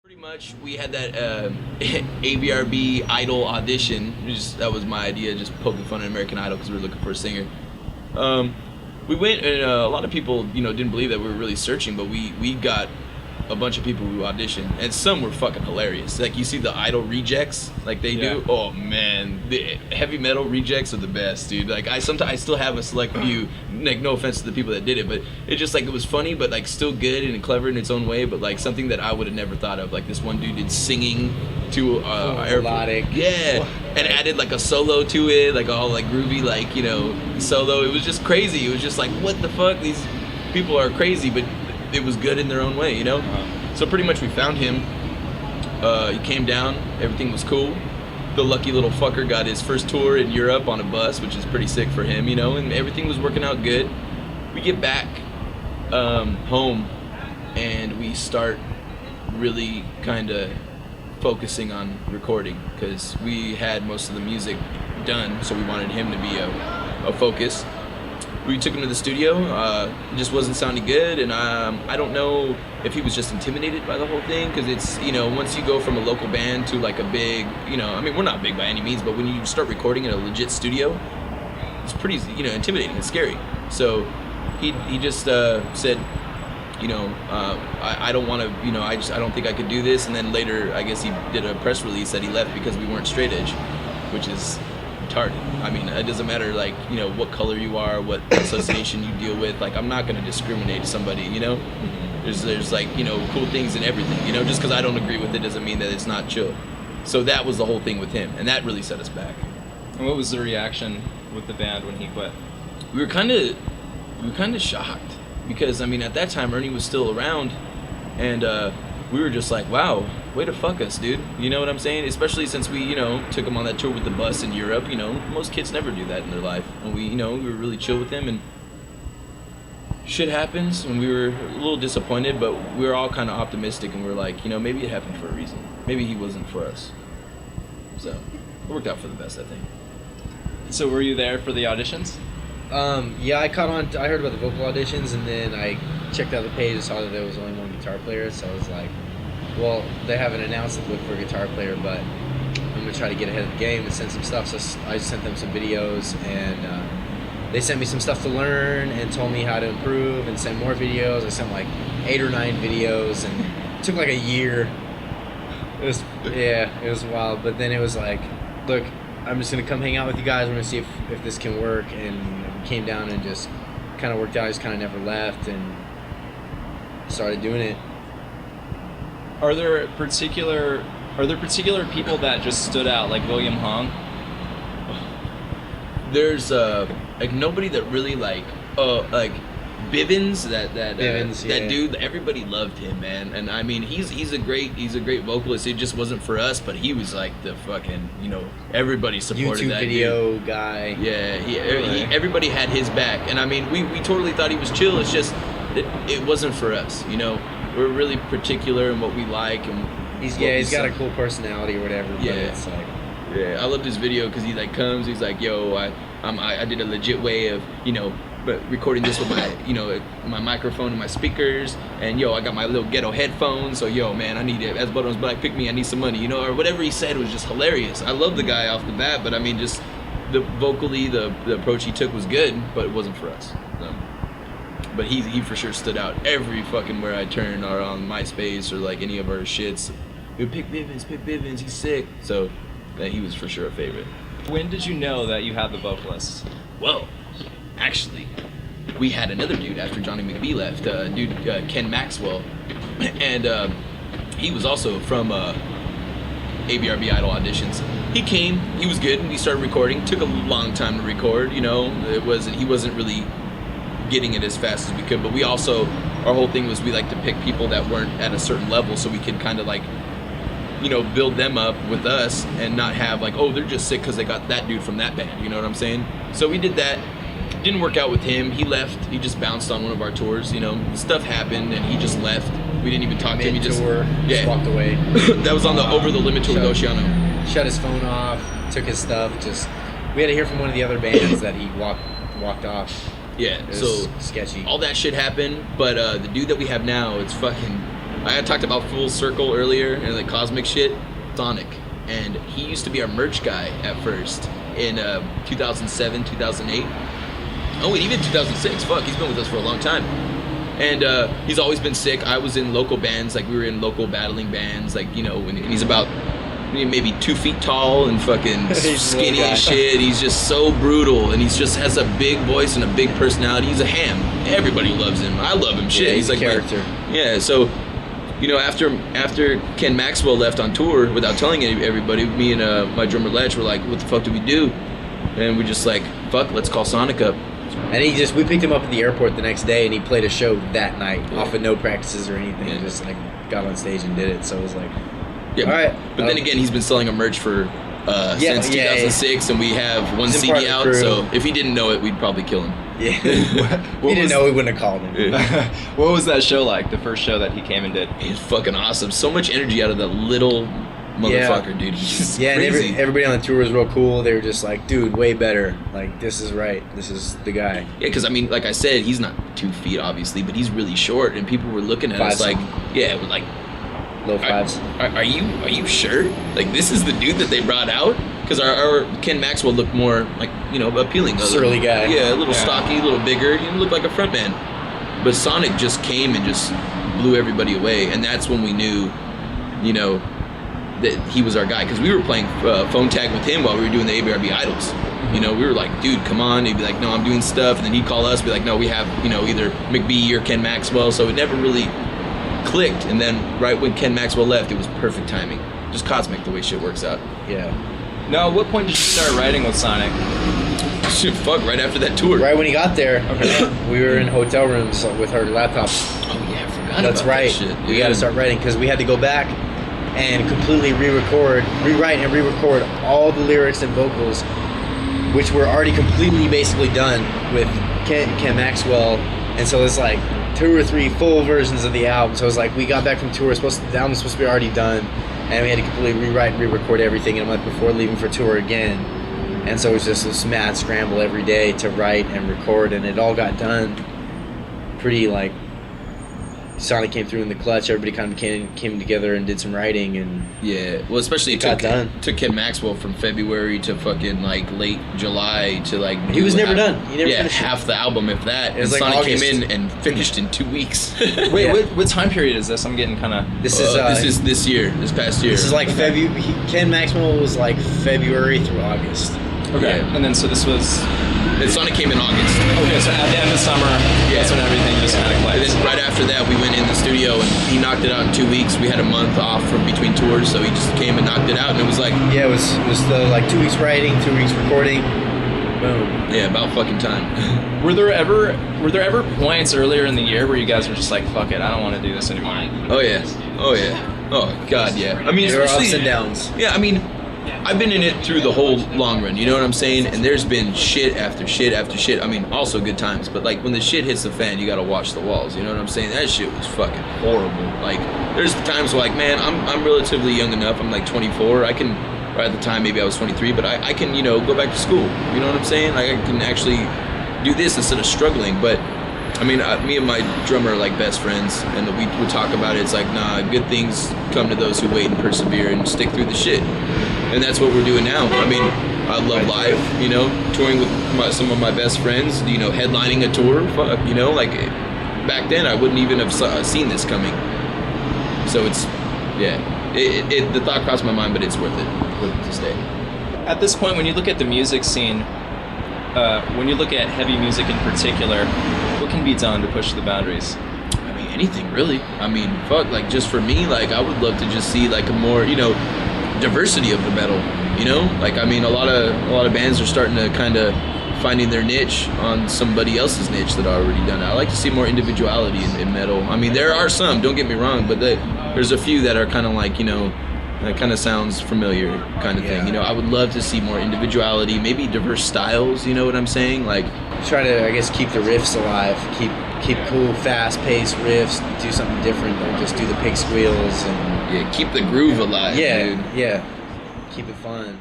Pretty much, we had that ABRB Idol audition. That was my idea, just poking fun at American Idol because we were looking for a singer. We went, and a lot of people, didn't believe that we were really searching, but we got a bunch of people who auditioned, and some were fucking hilarious. Like, you see the Idol rejects, like they do. Oh man, the heavy metal rejects are the best, dude. Like, I still have a select few. Like, no offense to the people that did it, but it just it was funny, but like still good and clever in its own way. But like something that I would have never thought of. Like, this one dude did singing to melodic, and added like a solo to it, like all like groovy, like solo. It was just crazy. It was just like, what the fuck? These people are crazy, but it was good in their own way, So pretty much we found him. He came down, everything was cool. The lucky little fucker got his first tour in Europe on a bus, which is pretty sick for him, and everything was working out good. We get back home and we start really kind of focusing on recording because we had most of the music done, so we wanted him to be a focus. We took him to the studio. It just wasn't sounding good, and I don't know if he was just intimidated by the whole thing, because it's, once you go from a local band to like a big, we're not big by any means, but when you start recording in a legit studio, it's pretty, intimidating and scary. So he just said, I don't want to, I don't think I could do this. And then later, I guess he did a press release that he left because we weren't straight edge, which is retarded. I mean, it doesn't matter, like, what color you are, what association you deal with. Like, I'm not going to discriminate somebody, There's like, cool things in everything, Just because I don't agree with it doesn't mean that it's not chill. So that was the whole thing with him, and that really set us back. And what was the reaction with the band when he quit? We were kind of shocked because, at that time Ernie was still around, and we were just like, wow, way to fuck us, dude. You know what I'm saying? Especially since we, took him on that tour with the bus in Europe. Most kids never do that in their life. And we were really chill with him, and shit happens, and we were a little disappointed, but we were all kind of optimistic, and we were like, maybe it happened for a reason. Maybe he wasn't for us. So it worked out for the best, I think. So were you there for the auditions? Yeah, I heard about the vocal auditions, and then I checked out the page and saw that there was only one guitar player, so I was like, well, they haven't announced the look for a guitar player, but I'm going to try to get ahead of the game and send some stuff. So I sent them some videos, and they sent me some stuff to learn and told me how to improve and send more videos. I sent like 8 or 9 videos, and it took like a year. It was wild, but then it was like, look, I'm just going to come hang out with you guys. We're going to see if this can work, and we came down and just kind of worked out. I just kind of never left and started doing it. Are there particular people that just stood out, like William Hong? There's like nobody that really like Bivens, that dude. Everybody loved him, man. And I mean, he's a great vocalist. It just wasn't for us, but he was like the fucking, everybody supported YouTube that video dude. Guy. Yeah, everybody had his back, and I mean, we totally thought he was chill. It's just it wasn't for us, We're really particular in what we like, and he's got a cool personality or whatever. But it's like, I loved his video because he like comes, he's like, yo, I did a legit way of but recording this with my my microphone and my speakers, and I got my little ghetto headphones, so man, I need it. As Buttons Black pick me, I need some money, or whatever he said was just hilarious. I love the guy off the bat, but I mean, just vocally the approach he took was good, but it wasn't for us. But he for sure stood out every fucking where I turn, or on MySpace or like any of our shits. We would pick Bivens, he's sick. So he was for sure a favorite. When did you know that you had the vocalist? Well, actually, we had another dude after Johnny McBee left, Ken Maxwell, and he was also from ABRB Idol Auditions. He came, he was good, and we started recording. Took a long time to record, he wasn't really getting it as fast as we could, but we also, our whole thing was we like to pick people that weren't at a certain level, so we could kind of like, build them up with us and not have like, oh, they're just sick because they got that dude from that band, you know what I'm saying? So we did that. Didn't work out with him. He left. He just bounced on one of our tours, stuff happened, and he just left. We didn't even talk to him. He just walked away. That was on the Over the Limit tour with Oceano. Shut his phone off, took his stuff, we had to hear from one of the other bands that he walked off. Yeah, so sketchy. All that shit happened, but the dude that we have now, it's fucking I had talked about Full Circle earlier and like cosmic shit. Sonic, and he used to be our merch guy at first in 2007, 2008. Oh, and even 2006. Fuck, he's been with us for a long time. And he's always been sick. I was in local bands, like we were in local battling bands, like, you know, and he's about maybe 2 feet tall and fucking skinny as shit. He's just so brutal, and he just has a big voice and a big personality. He's a ham. Everybody loves him. I love him. Shit, Yeah, he's like a character. Yeah, so, you know, after Ken Maxwell left on tour, without telling everybody, me and my drummer Lech were like, what the fuck do we do? And we just like, fuck, let's call Sonic up. And we picked him up at the airport the next day, and he played a show that night off of no practices or anything. Yeah. Just like got on stage and did it. So it was like, Yeah, all right. But then again, he's been selling a merch for since 2006, and we have one He's a part CD of the out. crew. So if he didn't know it, we'd probably kill him. Yeah, we didn't know, we wouldn't have called him. What was that show like? The first show that he came and did? He's fucking awesome. So much energy out of that little motherfucker, dude. He's just Yeah, and crazy. everybody on the tour was real cool. They were just like, dude, way better. Like, this is right. This is the guy. Yeah, because I mean, like I said, he's not 2 feet, obviously, but he's really short, and people were looking at us like, yeah, we're like, Low fives. Are you sure? Like, this is the dude that they brought out? Because our Ken Maxwell looked more like, you know, appealing. Surly guy. Yeah, a little stocky, a little bigger. He looked like a front man. But Sonic just came and just blew everybody away, and that's when we knew, you know, that he was our guy. Because we were playing phone tag with him while we were doing the ABRB Idols. You know, we were like, dude, come on. He'd be like, no, I'm doing stuff. And then he'd call us, be like, no, we have, you know, either McBee or Ken Maxwell. So it never really clicked. And then right when Ken Maxwell left, it was perfect timing. Just cosmic the way shit works out. Yeah. Now, at what point did you start writing with Sonic? Shit, fuck, right after that tour. Right when he got there, we were in hotel rooms with our laptops. Oh yeah, I forgot That's about right. that shit. We got to start writing because we had to go back and completely rewrite and re-record all the lyrics and vocals, which were already completely basically done with Ken Maxwell. And so it's like 2 or 3 full versions of the album. So it's like we got back from tour, the album was supposed to be already done, and we had to completely rewrite and re-record everything in a month before leaving for tour again. And so it was just this mad scramble every day to write and record, and it all got done pretty like Sonic came through in the clutch. Everybody kind of came together and did some writing, and yeah, well, especially it got done. took Ken Maxwell from February to fucking like late July to like. He was never done. He never yeah, finished half the album, if that. It was and like Sonic August. came in and finished in 2 weeks. Wait, Yeah. what time period is this? I'm getting kind of... This is this year, this past year. This is like February. Ken Maxwell was like February through August. Okay, Yeah. and then so this was... And Sonic came in August. Okay, so at the end of summer, that's when everything just kind of And clicked. then right after that, we went in the studio and he knocked it out in 2 weeks. We had a month off from between tours, so he just came and knocked it out, and it was like, Yeah, it was the like 2 weeks writing, 2 weeks recording. Boom. yeah, about fucking time. Were there ever points earlier in the year where you guys were just like, fuck it, I don't want to do this anymore? Oh yeah, oh yeah, oh god, yeah. I mean, There were especially ups and downs. Yeah, I mean, I've been in it through the whole long run, you know what I'm saying? And there's been shit after shit after shit. I mean, also good times, but like when the shit hits the fan, you gotta watch the walls, you know what I'm saying? That shit was fucking horrible. Like, there's times where like, man, I'm relatively young enough, I'm like 24, I can, or at the time maybe I was 23, but I can, you know, go back to school, you know what I'm saying? Like, I can actually do this instead of struggling, but I mean, me and my drummer are like best friends, and we talk about it. It's like, nah, good things come to those who wait and persevere and stick through the shit. And that's what we're doing now. I mean, I love live, you know, touring with some of my best friends, you know, headlining a tour, fuck, you know, like back then I wouldn't even have seen this coming. So it's, yeah, the thought crossed my mind, but it's worth it to stay. At this point, when you look at the music scene, when you look at heavy music in particular, what can be done to push the boundaries? I mean, anything really. I mean, fuck, like just for me, like I would love to just see like a more, you know, diversity of the metal, you know? Like, I mean, a lot of bands are starting to kind of finding their niche on somebody else's niche that are already done it. I like to see more individuality in metal. I mean, there are some, don't get me wrong, but there's a few that are kind of like, you know, that kind of sounds familiar kind of thing. You know, I would love to see more individuality, maybe diverse styles, you know what I'm saying? Like, Try to, I guess, keep the riffs alive. Keep cool, fast-paced riffs. Do something different. Don't just do the pig squeals and yeah, keep the groove alive, dude. yeah. Keep it fun.